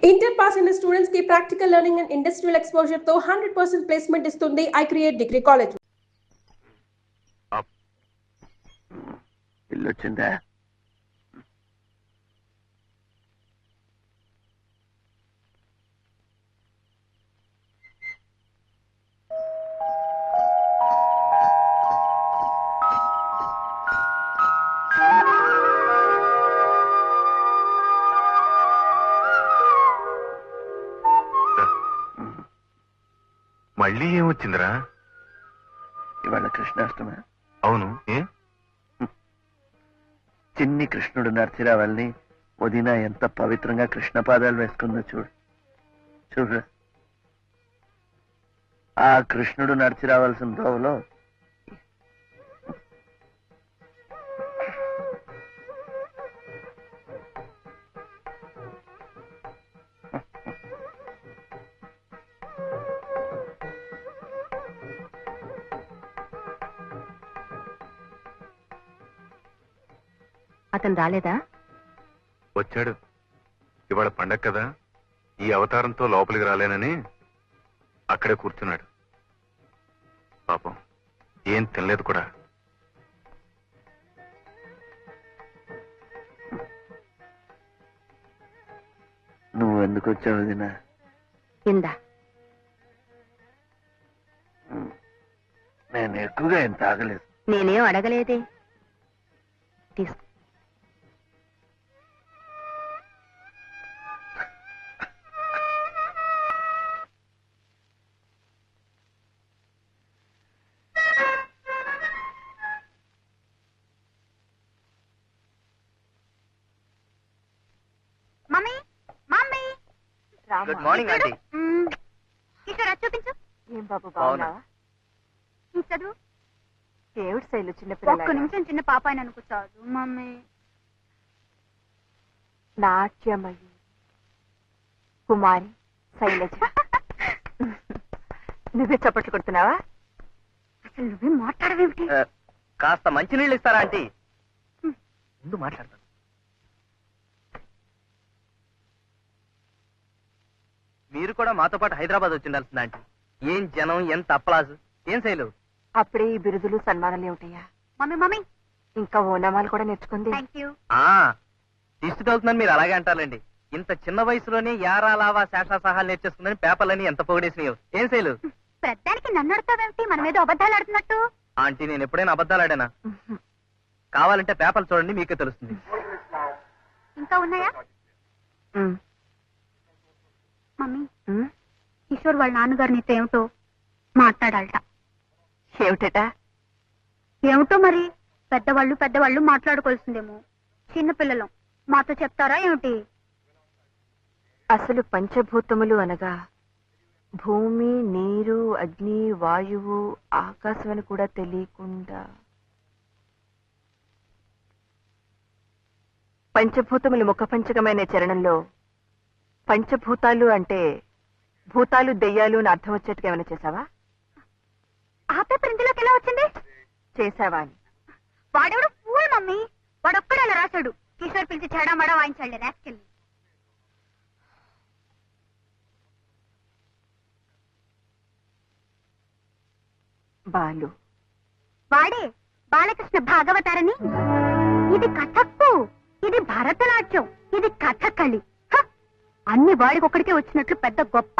Inter pass అయిన students కి practical learning and industrial exposure తో 100% ప్లేస్మెంట్ ఇస్తుంది ఐ క్రియేట్ డిగ్రీ కాలేజ్. ఇల్లు వచ్చిందా? మళ్ళీ ఏమొచ్చిందిరా? ఇవాళ కృష్ణాష్టమి. అవును, ఏ చిన్ని కృష్ణుడు నడిచిరావాలని వదిన ఎంత పవిత్రంగా కృష్ణ పాదాలు వేసుకుందో చూడు. చూడు, ఆ కృష్ణుడు నడిచి రావాల్సిన దోవలో అతను రాలేదా? వచ్చాడు. ఇవాళ పండగ కదా, ఈ అవతారంతో లోపలికి రాలేనని అక్కడే కూర్చున్నాడు. పాపం ఏం తినలేదు కూడా. నువ్వు ఎందుకు వచ్చావు వదిన? కింద నేను ఎక్కువగా ఏం తాగలేదు. నేనేం అడగలేదే. తీసుకో. Good morning aunty. ఇక్కడ చూపించు. ఏం బాబు బాగున్నావా? చదువు. ఏమిటి శైలు చిన్నపిల్ల? ఒక్క నిమిషం చిన్న పాప అని అనుకుంటాడు మమ్మీ. నాట్యమయి కుమారి శైలజ. నువ్వే చప్పట్లు కొడుతున్నావా? అసలు నువ్వే మాట్లాడవేమిటి? కాస్త మంచినీళ్ళు ఇస్తారా ఆంటీ? ముందు మాట్లాడతాను. మీరు కూడా మాతో పాటు హైదరాబాద్ వచ్చిండాల్సింది ఆంటీ. ఏం జనం, ఎంత అప్పలాజు, ఏం శైలు. అప్పుడే ఈ బిరుదులు సన్మానాలు ఏమిటయ్యా? మమ్మీ మమ్మీ ఇంకా ఓనామాలు కూడా నేర్చుకుంది. దిష్టి తగులుతుందని మీరు అలాగే అంటారండి. ఇంత చిన్న వయసులోనే యారా లావా శేషా సహాలు నేర్చేస్తుందని పేపర్లని ఎంత పొగిడేసినాయో. ఏం శైలు? పెద్దానికి నన్ను అడతావేమిటి? మన మీద అబద్ధాలు ఆడుతున్నట్టు. ఆంటీ నేను ఎప్పుడైనా అబద్ధాలు ఆడానా? కావాలంటే పేపర్లు చూడండి, మీకే తెలుస్తుంది. ఇంకా ఉన్నాయా? మమ్మీ కిషోర్ వాళ్ళ నాన్నగారు నీతో ఏమిటో మాట్లాడాలట. ఏమిటట? ఏమిటో మరి. పెద్దవాళ్ళు మాట్లాడుకోవాల్సిందేమో. చిన్నపిల్లలం మాతో చెప్తారా ఏమిటి? అసలు పంచభూతములు అనగా భూమి, నీరు, అగ్ని, వాయువు, ఆకాశం అని కూడా తెలియకుండా పంచభూతములు ముఖపంచకమైన చరణంలో పంచభూతాలు అంటే భూతాలు, దెయ్యాలు అని అర్థం వచ్చేట్టుగా ఏమైనా చేసావా? ఆ పేపర్ ఇందులోకి ఎలా వచ్చింది? చేసావా అని. వాడెవడు ఫూల్ మమ్మీ. వాడొక్కడే అలా రాశాడు. కిషోర్ పిలిచి చెడామడా వాయించాడు రాసుకెళ్ళి. బాలు వాడే బాలకృష్ణ భాగవతారని. ఇది కథక్కు, ఇది భరతనాట్యం, ఇది కథకళి. అన్ని వాడికి ఒక్కడికే వచ్చినట్లు పెద్ద గొప్ప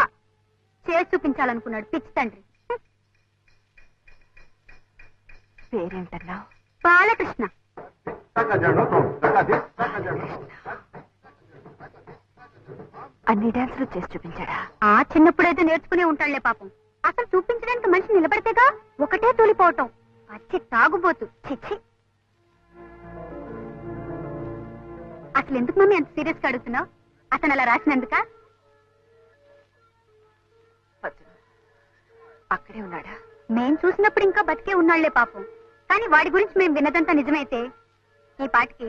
చేసి చూపించాలనుకున్నాడు పిచ్చి తండ్రి. పేరేంటన్నా? బాలకృష్ణ. అన్ని డాన్సులు చేసి చూపించాడా? ఆ చిన్నప్పుడైతే నేర్చుకునే ఉంటాడులే పాపం. అసలు చూపించడానికి మనిషి నిలబడితేగా ఒకటే తూలిపోవటం. పచ్చి తాగుబోతు. చిచ్చి. అసలు ఎందుకు మమ్మీ అంత సీరియస్ గా అడుగుతున్నావు? అతను అలా రాసినందుక? అక్కడే ఉన్నాడా? మేం చూసినప్పుడు ఇంకా బతికే ఉన్నాళ్లే పాపం. కానీ వాడి గురించి మేము విన్నదంతా నిజమైతే ఈ పాటికి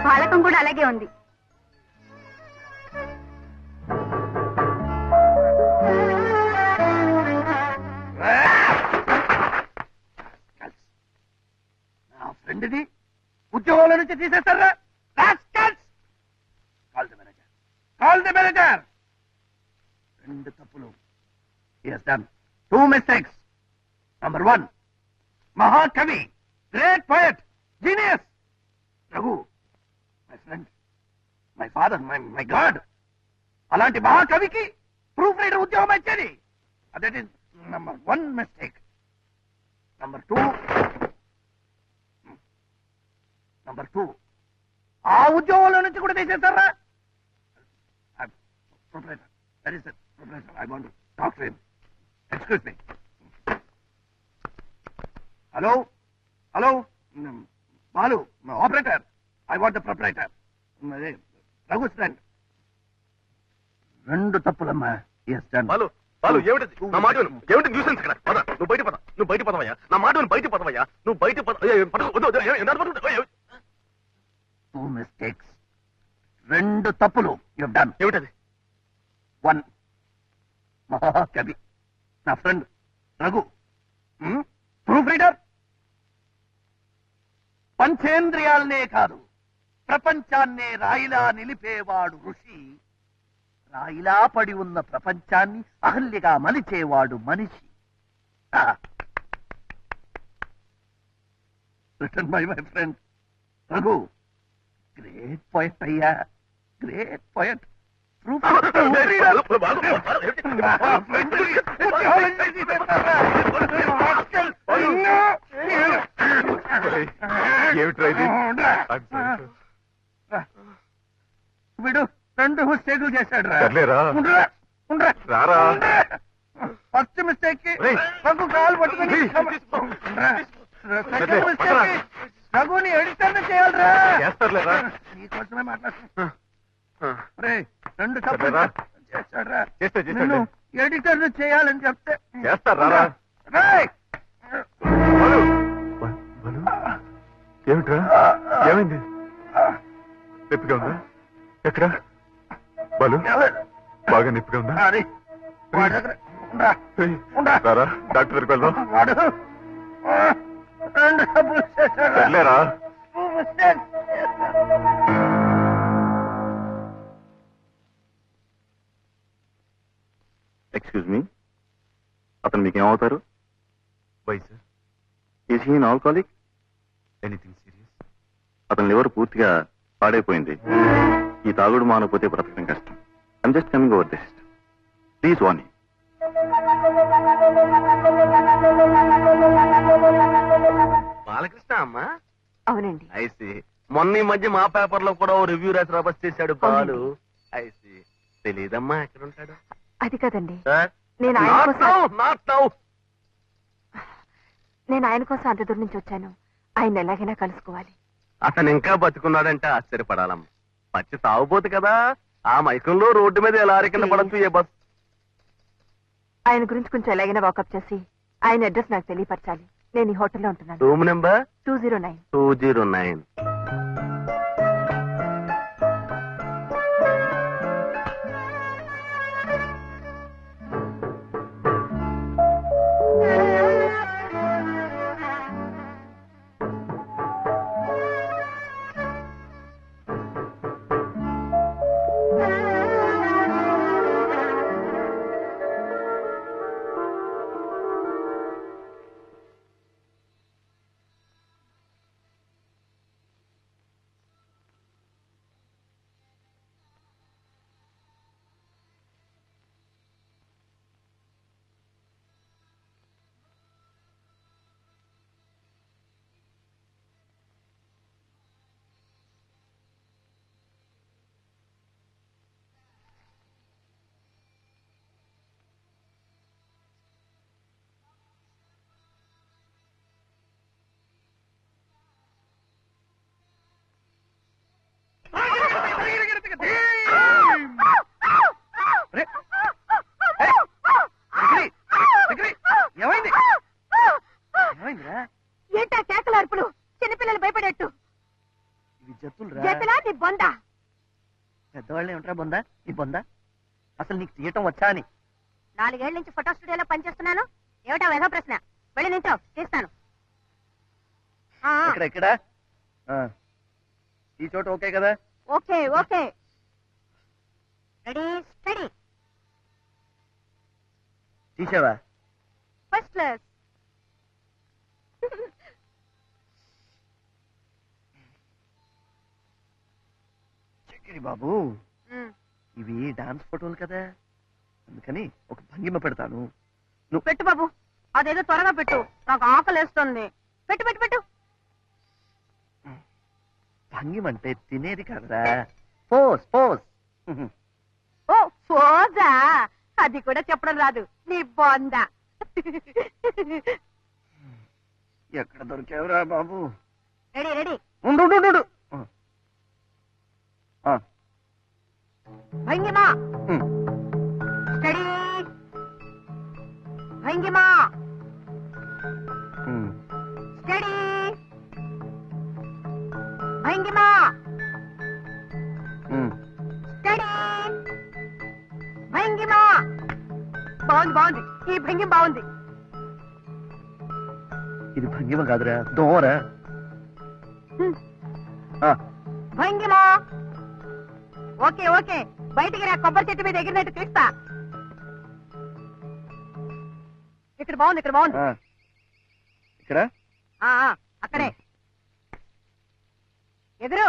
బాలకం కూడా అలాగే ఉంది. నా ఫ్రెండ్ని ఉద్యోగంలో నుంచి తీసేస్తారా? మేనేజర్. 2 తప్పులు. He has done 2 mistakes. Number 1, మహాకవి, great poet, genius Raghu, my friend, my father, my God. అలాంటి మహాకవికి ప్రూఫ్ రీడర్ ఉద్యోగం ఇచ్చేది. That is number 1 mistake. Number 2, ఆ ఉద్యోగంలో నుంచి కూడా తీసేస్తారా? Proprietor, that is the proprietor. I want to talk to him. Excuse me. Hello? Balu, operator. I want the proprietor. Raghu's friend. 2 తప్పులమ్మా. Yes, done. Balu ఏమిటి నా మాట విను. ఏమిటి న్యూసెన్స్ ఇక్కడ? పద, నువ్వు బయట పదవయ్యా. నా మాట విను, బయట పదవయ్యా. నువ్వు బయట 2 mistakes. 2 తప్పులు. You have done. ఏమిటది? 1, మహాకవి, నా ఫ్రెండ్ రఘు, ప్రూఫ్ రీడర్. పంచేంద్రియాలనే కాదు, ప్రపంచాన్నే రాయిలా నిలిపేవాడు ఋషి. రాయిలా పడి ఉన్న ప్రపంచాన్ని అహల్యగా మలిచేవాడు మనిషి. Written by my friend Raghu. Great poet అయ్యా, గ్రేట్ పోయట్. వీడు 2 మిస్టేకులు చేశాడు రా. ఫస్ట్ మిస్టేక్ కి రఘు కాలు పట్టుకుని, సెకండ్ మిస్టేక్ కి రఘుని ఎడిటర్ చేయాలరా. నీకోసమే మాట్లాడుతున్నా. 2 తప్పులు చేశాడురా. నిన్ను ఎడిటర్ చేయాలని చెప్తే చేస్తారా? ఏమిట్రా? ఏమైంది? నొప్పిగా ఉందా? ఎక్కడ బాలు? బాగా నొప్పిగా ఉందా? రారా, డాక్టర్ దగ్గరికి వెళ్దాం. వాడు 2 తప్పులు చేశాడు. లేరా? ఎక్స్క్యూజ్ మీ, అతను మీకేమవుతారు? Why sir? Is he alcoholic? Anything serious? అతని లివర్ పూర్తిగా పాడైపోయింది. ఈ తాగుడు మానకపోతే బ్రతకడం కష్టం. I'm just coming over this. Please warn. Balakrishna అమ్మా? అవునండి. ఐసి మొన్న ఈ మధ్య మా పేపర్ లో కూడా ఓ రివ్యూ రాసి రాబస్ చేశాడు బాలు. ఐసి తెలీదమ్మా ఎక్కడ ఉంటాడు? అది కదండి, సార్ నేను ఆయన కోసం అంత దూరం నుంచి వచ్చాను. ఆయన ఎలాగైనా కలుసుకోవాలి. అతను ఇంకా బతుకున్నాడంటే ఆశ్చర్యపడాలమ్మా. పచ్చి తాగుబోతు కదా, ఆ మైకంలో రోడ్డు మీద ఎలా కింద పడచ్చు ఏ బస్. ఆయన గురించి కొంచెం ఎలాగైనా వాకప్ చేసి ఆయన అడ్రస్ నాకు తెలియపరచాలి. నేను ఈ హోటల్లో ఉంటున్నాను. Room number 209. 209. ఏంటా కేకల అరుపులు? చిన్నపిల్లలు భయపడేట్టు. జతులా నీ బొంద? పెద్దవాళ్ళే ఉంటారా బొందా? నీ బొందా అసలు నీకు తీయటం వచ్చా అని? 4 ఏళ్ల నుంచి ఫోటో స్టూడియోలో పనిచేస్తున్నాను. ఏమిటా వేగ ప్రశ్న? వెళ్ళి నించో, తీస్తాను. ఇక్కడ ఈ చోట ఓకే కదా? Okay okay. Ready steady. తీసావా? First class. చక్కెరి బాబు, ఇవి డాన్స్ ఫోటోలు కదా, అందుకని ఒక భంగిమ పెడతాను. నువ్వు పెట్టు బాబు, అదేదో త్వరగా పెట్టు, నాకు ఆకలేస్తుంది. పెట్టు పెట్టు పెట్టు. భంగిమ అంటే తినేది కాదురా, పోస్ పోస్. ఓ పోజా, అది కూడా చెప్పడం రాదు నీ బొందా. ఎక్కడ దొరికావురా బాబు? Ready ready. ఉండు ఉండు, ఉండు. భంగిమా స్టడీ. భంగిమా స్టడీ. భంగిమా స్టడీ. భంగిమా. బాగుంది బాగుంది, ఈ భంగిమ బాగుంది. ఇది భంగిమ కాదురా, దోమరా. భంగిమా. ఓకే ఓకే, బయటికి రా, కొబ్బరి చెట్టు మీద ఎగిరినట్టు తీస్తా. ఇక్కడ బాగుంది, ఇక్కడ బాగుంది. ఇక్కడ అక్కడే ఎదురు.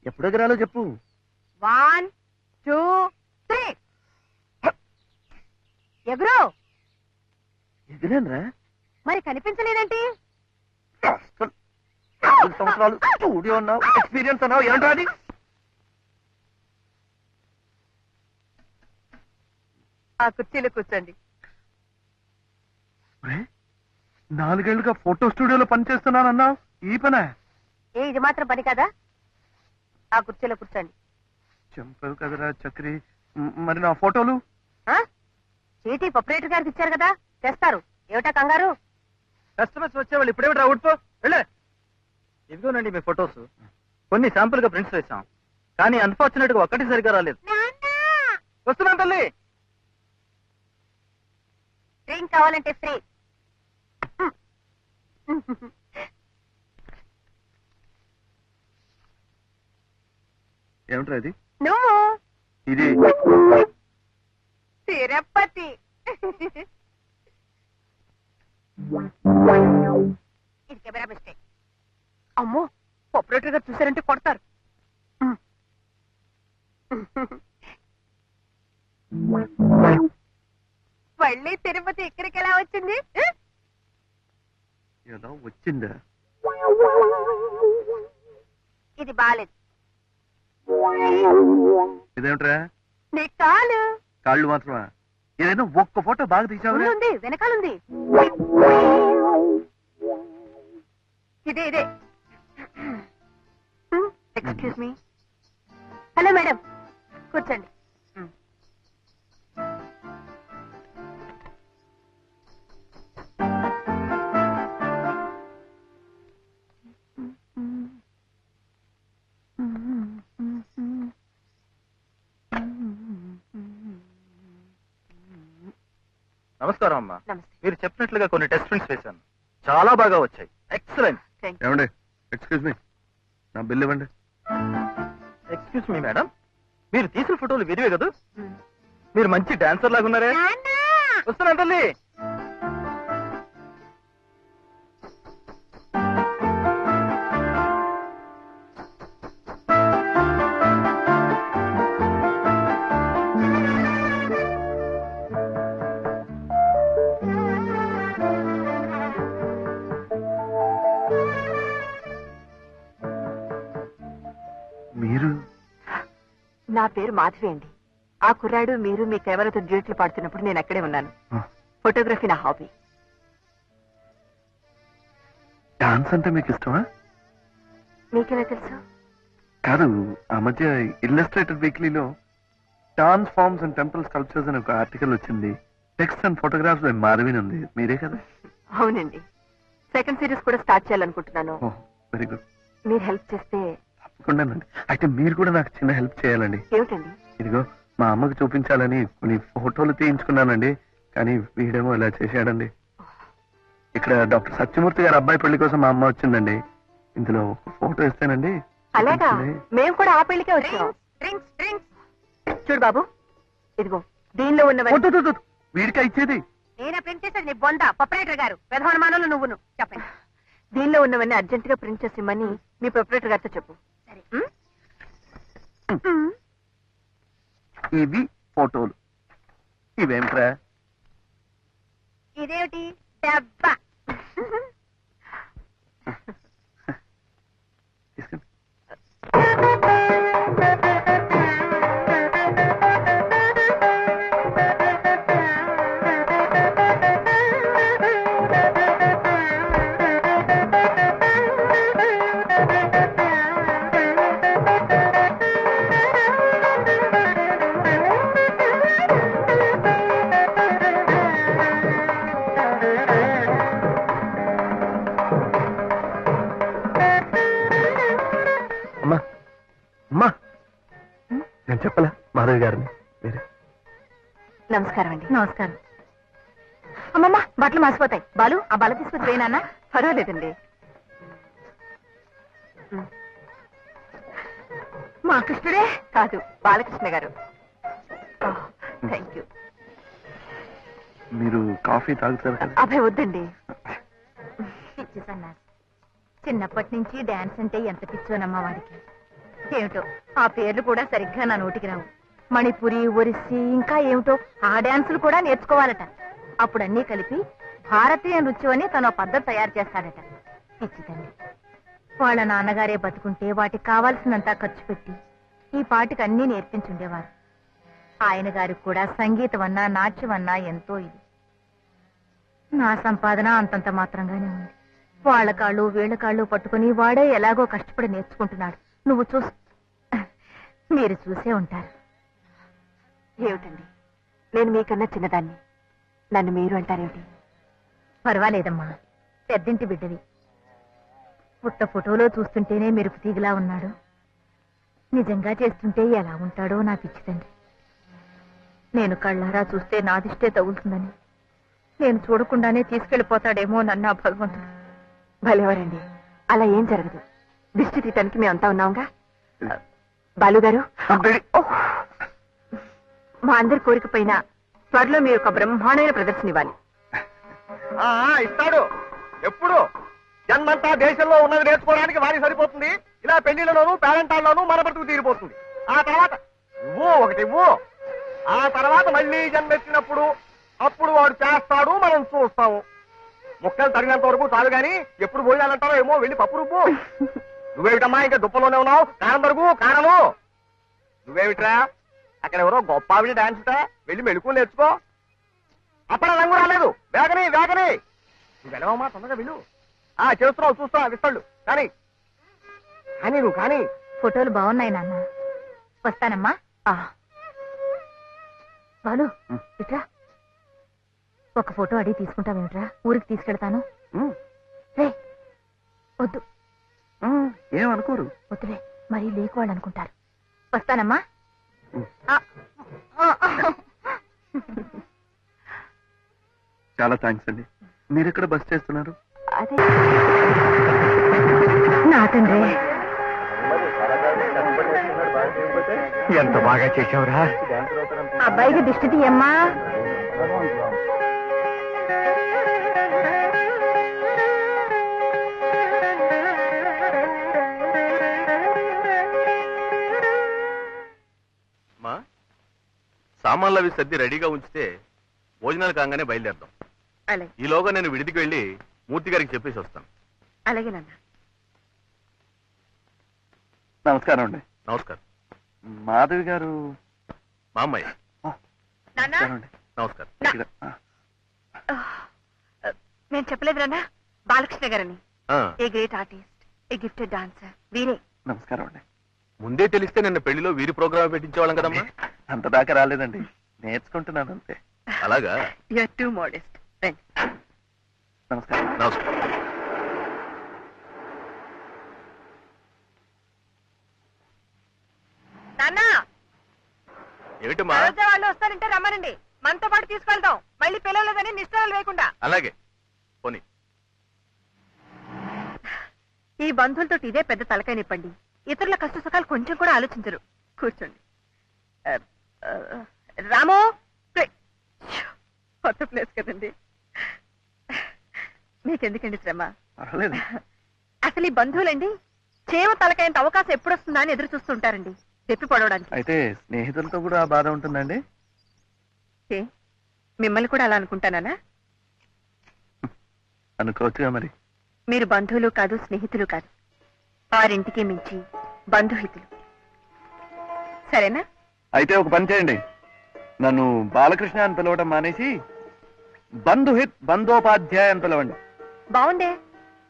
ఎప్పుడు ఎగరాలో చెప్పు. 1 2 3. ఎగురు. ఎగిరానురా. మరి కనిపించలేదేంటి? సంవత్సరాలు స్టూడియో ఉన్నావు, ఎక్స్పీరియన్స్ అన్నావు, ఏంట్రా అది? ఆ కుర్చీలో కూర్చోండి. 4 ఏళ్లుగా ఫోటో స్టూడియోలో పనిచేస్తున్నానన్నావు, ఈ పనే? ఇది మాత్రం పని కదా. ఆ కుర్చీలో కూర్చోండి. చంపావు కదరా చక్రి. మరి నా ఫోటోలు? చీటీ ప్రొపరేటర్ గారికి ఇచ్చారు కదా, తెస్తారు. ఏమిటా కంగారు? కస్టమర్స్ వచ్చేవాళ్ళు ఇప్పుడేమిటి అవుట్పో వెళ్ళే. ఇదిగోనండి మీ ఫొటోస్. కొన్ని శాంపుల్ గా ప్రింట్స్ వేసాం, కానీ అన్ఫార్చునేట్ గా ఒక్కటి సరిగా రాలేదు. వస్తున్నాం తల్లి. డ్రింక్ కావాలంటే ఫ్రీ. ఏమిట్రా ఇది? నువ్వు ఇది తిరుపతి. ఇది కెమెరా మిస్టేక్. అమ్మో, ఆపరేటర్ గారు చూసారంటే కొడతారు. మళ్ళీ తిరుపతి ఇక్కడికి ఎలా వచ్చింది? ఏదో వచ్చిందా? ఇది బాలేదు. ఇదేమిట్రా? నీ కాలు. కాళ్ళు మాత్రమా? ఏదైనా ఒక్క ఫోటో బాగా తీసావురా? ఉంది, వెనకాలంది. ఇదే ఇదే. Excuse me. హలో మేడం, కూర్చోండి. నమస్కారం అమ్మా. నమస్తే. మీరు చెప్పినట్లుగా కొన్ని టెస్ట్ ప్రింట్స్ వేశాను, చాలా బాగా వచ్చాయి. ఎక్సలెంట్. ఏమండి, ఎక్స్క్యూజ్ మీ, నా బిల్ ఇవ్వండి. ఎక్స్క్యూజ్ మీ మేడం, మీరు తీసిన ఫోటోలు విరివే కదా? మీరు మంచి డాన్సర్ లాగా ఉన్నారే. వస్తున్నా తల్లి. మీరు? నా పేరు మాధవి అండి. ఆ కుర్రాడు మీరు మీ కెమెరాతో డ్యూట్లు పాడుతున్నప్పుడు నేను అక్కడే ఉన్నాను. ఫోటోగ్రఫీ నా హాబీ. డాన్స్ అంటే మీకు ఇష్టమా? మీకెలా తెలుసు? కాదు, ఆ మధ్య ఇల్లస్ట్రేటెడ్ వీక్లీలో dance forms and temple sculptures అని ఒక ఆర్టికల్ వచ్చింది. Text and photographs by Madhavi ఉంది. మీరే కదా? అవునండి. సెకండ్ సిరీస్ కూడా స్టార్ట్ చేయాలనుకుంటున్నాను. Very good. మీరు హెల్ప్ చేస్తే. తప్పకుండానండి. అయితే మీరు కూడా నాకు చిన్న హెల్ప్ చేయాలండి. ఏమిటండి? ఇదిగో మా అమ్మకు చూపించాలని కొన్ని ఫోటోలు తీయించుకున్నానండి, కానీ వీడేమో ఇలా చేశాడండి. ఇక్కడ డాక్టర్ సత్యమూర్తి గారి అబ్బాయి పెళ్లి కోసం మా అమ్మ వచ్చిందండి. ఇందులో ఒక ఫోటో ఇస్తానండి. అలాగా, మేము కూడా ఆ పెళ్లికే వచ్చాం. చూడు బాబు, ఇదిగో దీనిలో ఉన్నవన్నీ వద్దు, వద్దు, వద్దు. వీడికా ఇచ్చేది? నేనే ప్రింట్ చేసేది నీ బొంద ప్రొపరేటర్ గారు ప్రధానమానంలో నువ్వును చెప్పండి. దీనిలో ఉన్నవన్నీ అర్జెంట్ గా ప్రింట్ చేసి ఇమ్మని మీ ప్రొపరేటర్ గారితో చెప్పు. సరే. ఇవి ఫోటోలు. ఇవేమిట్రా? ఇదేమిటి డబ్బా? తీసుకుని. అమ్మా, అమ్మా, నేను చెప్పలా మాధవి గారిని మీరే. నమస్కారం అండి. నమస్కారం. అమ్మమ్మ బట్టలు మాసిపోతాయి. బాలు ఆ బల తీసుకొచ్చి వేయనా? పర్వాలేదండి. మా కృష్ణుడే కాదు, బాలకృష్ణ గారు. Thank you. మీరు కాఫీ తాగుతారు కదా? అభయ వద్దండి. పిచ్చి సన్నాసి. చిన్నప్పటి నుంచి డాన్స్ అంటే ఎంత పిచ్చోనమ్మా వాడికి. ఏమిటో ఆ పేర్లు కూడా సరిగ్గా నా నోటికి రావు. మణిపురి, ఒరిస్సీ, ఇంకా ఏమిటో ఆ డాన్సులు కూడా నేర్చుకోవాలట. అప్పుడన్నీ కలిపి భారతీయ నృత్యం అని తన పద్ధతి తయారు చేస్తాడట. పిచ్చితండి. వాళ్ళ నాన్నగారే బతుకుంటే వాటికి కావాల్సినంతా ఖర్చు పెట్టి ఈ పాటికి అన్నీ నేర్పించుండేవారు. ఆయన గారికి కూడా సంగీతం అన్నా నాట్యం అన్నా ఎంతో ఇది. నా సంపాదన అంతంత మాత్రంగానే ఉంది. వాళ్ళ కాళ్ళు వీళ్ళ కాళ్ళు పట్టుకుని వాడే ఎలాగో కష్టపడి నేర్చుకుంటున్నాడు. నువ్వు మీరు చూసే ఉంటారు. ఏమిటండి, నేను మీకన్నా చిన్నదాన్ని, నన్ను మీరు అంటారేమిటి? పర్వాలేదమ్మా, పెద్దింటి బిడ్డవి. పుట్ట ఫోటోలో చూస్తుంటేనే మెరుపు తీగలా ఉన్నాడు. నిజంగా చేస్తుంటే ఎలా ఉంటాడో నా పిచ్చి తండ్రి. నేను కళ్ళారా చూస్తే నాదిష్టే తగులుతుందని, నేను చూడకుండానే తీసుకెళ్లిపోతాడేమో నన్ను ఆ భగవంతుడు. భలేవారండి, అలా ఏం జరగదు. దిష్టి తీయటానికి మేమంతా ఉన్నాంగా. బాలుగారు, మా అందరి కోరిక పైన త్వరలో మీరు ఒక బ్రహ్మాండమైన ప్రదర్శన ఇవ్వాలి. ఇస్తాడు. ఎప్పుడు జన్మంతా దేశంలో ఉన్నది నేర్చుకోవడానికి వారికి సరిపోతుంది. ఇలా పెళ్లిళ్లలోనూ పేరెంటాల్లోనూ మన బ్రతుకు తీరిపోతుంది. ఆ తర్వాత ఇవ్వు. ఆ తర్వాత మళ్ళీ జన్మెత్తినప్పుడు అప్పుడు వాడు చేస్తాడు, మనం చూస్తాము. ముక్కలు తగినంత వరకు చాలు గాని ఎప్పుడు పోయాలంటారో ఏమో, వెళ్ళి పప్పు రుబ్బు. నువ్వేమిటమ్మా ఇంకా దుప్పలోనే ఉన్నావు? కారం తరుగు, కారము. నువ్వేమిట్రా అక్కడ ఎవరో గొప్ప ఆవిడ డాన్స్ వెళ్ళి మెళుకుని నేర్చుకో. అక్కడ రంగు రాలేదు. వేగని నువ్వు వెళ్ళవమ్మా, తొందరగా వెళ్ళు. చేస్తున్నావు, చూస్తున్నావు విస్తాళ్ళు. కానీ నువ్వు కానీ. ఫోటోలు బాగున్నాయి నాన్న. వస్తానమ్మా. బాలు ఇట్రా, ఒక ఫోటో అడిగి తీసుకుంటావేమిట్రా? ఊరికి తీసుకెళ్తాను. వద్దు, ఏమనుకోరు. వద్దులే, మరీ లేకు వాళ్ళు అనుకుంటారు. వస్తానమ్మా. చాలా థ్యాంక్స్ అండి. మీరు ఎక్కడ బస్ చేస్తున్నారు? అదే నా తండ్రి. ఎంత బాగా చేసావురా. అబ్బాయికి దిష్టి తీయమ్మా. సామాన్లు అవి సర్ది రెడీగా ఉంచితే భోజనాలు కాగానే బయలుదేరదాం. అలాగే. ఈలోగా నేను విడిదికి వెళ్ళి మూర్తి గారికి చెప్పేసి వస్తాను. అలాగే నాన్న. నమస్కారం అండి. నమస్కారం. మాధవి గారు మా అమ్మాయి. నమస్కారం అండి. నమస్కారం. నేను చెప్పలేదు నాన్న, బాలకృష్ణ గారని. ఆ, a great artist, A gifted dancer వీరే. నమస్కారం అండి. ముందే తెలిస్తే నిన్న పెళ్లిలో వీరి ప్రోగ్రామ్ పెట్టించేవాళ్ళం కదమ్మా. అంత దాకా రాలేదండి, నేర్చుకుంటున్నాను అంతే. అలాగా. You are too modest. నమస్కారం. నమస్కారం. నాన్న, ఏమిటమ్మా? వాళ్ళు వస్తారంటే రమ్మనండి, మనతో పాటు తీసుకెళ్తాం. మళ్ళీ పిల్లలేదని నిష్ఠాలు లేకుండా. అలాగే పోనీ. ఈ బంధువులతో ఇదే పెద్ద తలకాయ నిప్పండి. ఇతరుల కష్ట సుఖాలు కొంచెం కూడా ఆలోచించరు. కూర్చోండి. రాము కొత్త ప్లేస్ కదండి. మీకెందుకండి శ్రమ? పర్వాలేదు. అసలు ఈ బంధువులండి చేవ తలకాయంత అవకాశం ఎప్పుడొస్తుందా అని ఎదురు చూస్తుంటారండి చెప్పి పడవడానికి. అయితే స్నేహితులతో కూడా ఆ బాధ ఉంటుందండి? ఏ మిమ్మల్ని కూడా అలా అనుకుంటానా? అనుకోవచ్చుగా మరి. మీరు బంధువులు కాదు, స్నేహితులు కాదు, వారింటికి మించి బంధుహితులు. సరేనా? అయితే ఒక పని చేయండి, నన్ను బాలకృష్ణ అని పిలవటం మానేసి బంధుహిత్ బంధోపాధ్యాయ అని పిలవండి. బాగుందే.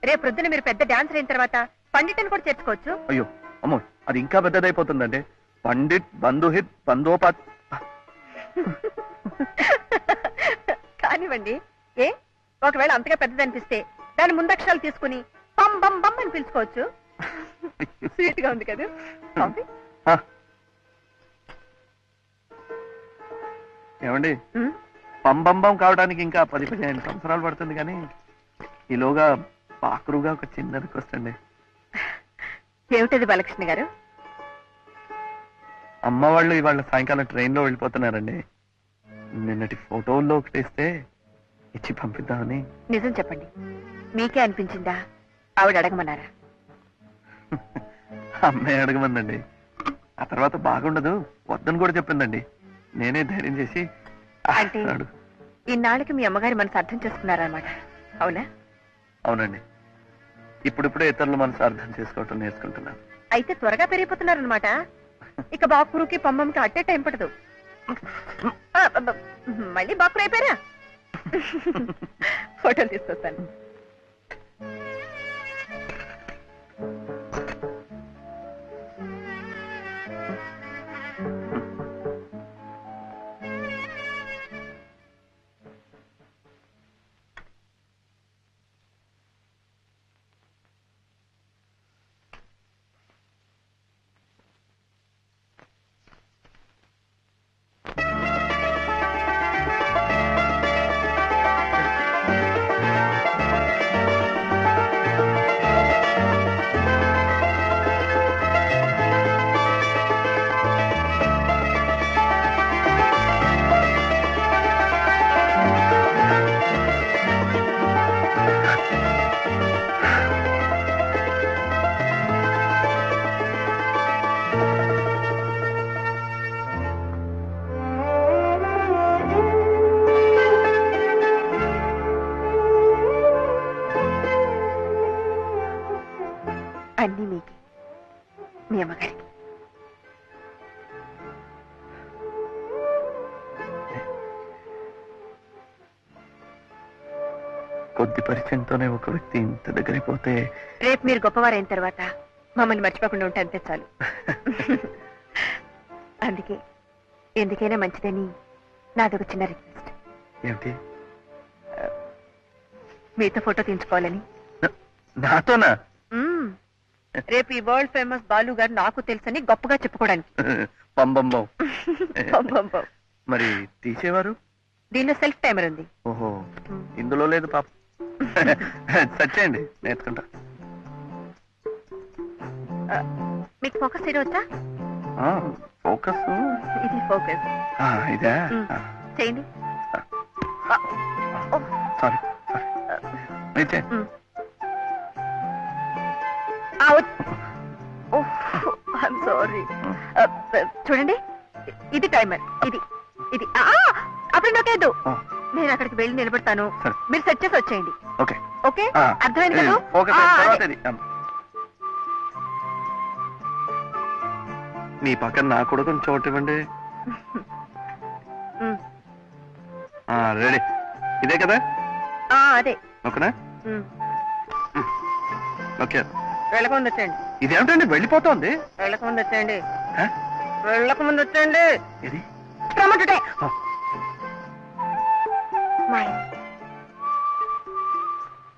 రేపు ప్రొద్దున మీరు పెద్ద డాన్సర్ అయిన తర్వాత పండిట్ని కూడా చేర్చుకోవచ్చు. అయ్యో అమ్మో, అది ఇంకా పెద్దదైపోతుందండి. పండిట్ బంధుహిత్ బంధోపాధ్. కానివ్వండి. ఏ ఒకవేళ అంతగా పెద్దదనిపిస్తే దాని ముందక్షరాలు తీసుకుని బం బం బం అని పిలుచుకోవచ్చు. స్వీట్ గా ఉంది కదా. కాఫీ? ఏమండి, పంబంబం కావడానికి ఇంకా 10-15 సంవత్సరాలు పడుతుంది, కానీ ఈలోగా పాకురుగా ఒక చిన్న రిక్వెస్ట్ అండి. ఏమిటది బాలకృష్ణ గారు? అమ్మ వాళ్ళు ఇవాళ సాయంకాలం ట్రైన్ లో వెళ్ళిపోతున్నారండి. నిన్నటి ఫోటోల్లో ఒకటి ఇస్తే ఇచ్చి పంపిద్దామని. నిజం చెప్పండి, మీకే అనిపించిందా ఆవిడ అడగమన్నారా? అమ్మాయి అడగమందండి. ఆ తర్వాత బాగుండదు వద్దని కూడా చెప్పిందండి. నేనే ధైర్యం చేసి అంటే ఇన్నాళ్ళకి మీ అమ్మగారి మనసు అర్థం చేసుకున్నారన్నమాట, అవునా? అవునండి, ఇప్పుడిప్పుడే ఇతరుల మనసు అర్థం చేసుకోవటం నేర్చుకుంటున్నాను. అయితే త్వరగా పెరిగిపోతున్నారనమాట. ఇక బాకురుకి పంబంకి అట్టే టైం పడదు. మళ్ళీ బాకురు అయిపోయారా? ఫోటోలు తీసుకొస్తాను. అన్నీ మీకే, మీ అమ్మగారికి. కొద్ది పరిచయంతోనే ఒక వ్యక్తి ఇంత దగ్గరైపోతే. రేపు మీరు గొప్పవారైన తర్వాత మమ్మల్ని మర్చిపోకుండా ఉంటే అంతే చాలు. అందుకే ఎందుకైనా మంచిదని నాదొక చిన్న రిక్వెస్ట్. ఏమిటి? మీతో ఫోటో తీయించుకోవాలని. నాతోనా? రేపు ఈ వరల్డ్ ఫేమస్ బాలు గారు నాకు తెలుసని గొప్పగా చెప్పుకోవడానికి. పంబంబం. పంబంబం. మరి తీసేవారు? దీనిలో సెల్ఫ్ టైమర్ ఉంది. ఓహో, ఇందులో లేదు పాప. సచ్చేయండి, నేర్చుకుంటా. మీకు ఫోకస్ చేయవచ్చా? ఫోకస్ ఇది ఫోకస్. ఇదా? చేయండి. Sorry sorry. సారీ. చూడండి, ఇది టైమర్. ఇది ఇది అప్పుడు నాకేదు. నేను అక్కడికి వెళ్ళి నిలబెడతాను, మీరు సెట్ చేసి వచ్చేయండి. ఓకే ఓకే, అర్థమైంది కదా? మీ పక్కన నాకు కూడా కొంచెం చోటు ఇవ్వండి. రెడీ? ఇదే కదా? అదే. ఓకేనా? ఓకే, వెళ్ళకముందు వచ్చేయండి. ఇదేమిటండి వెళ్ళిపోతుంది? వెళ్ళకముందు వచ్చేయండి. వెళ్ళకముందు వచ్చేయండి. ఇది రమ్మంటుంటే.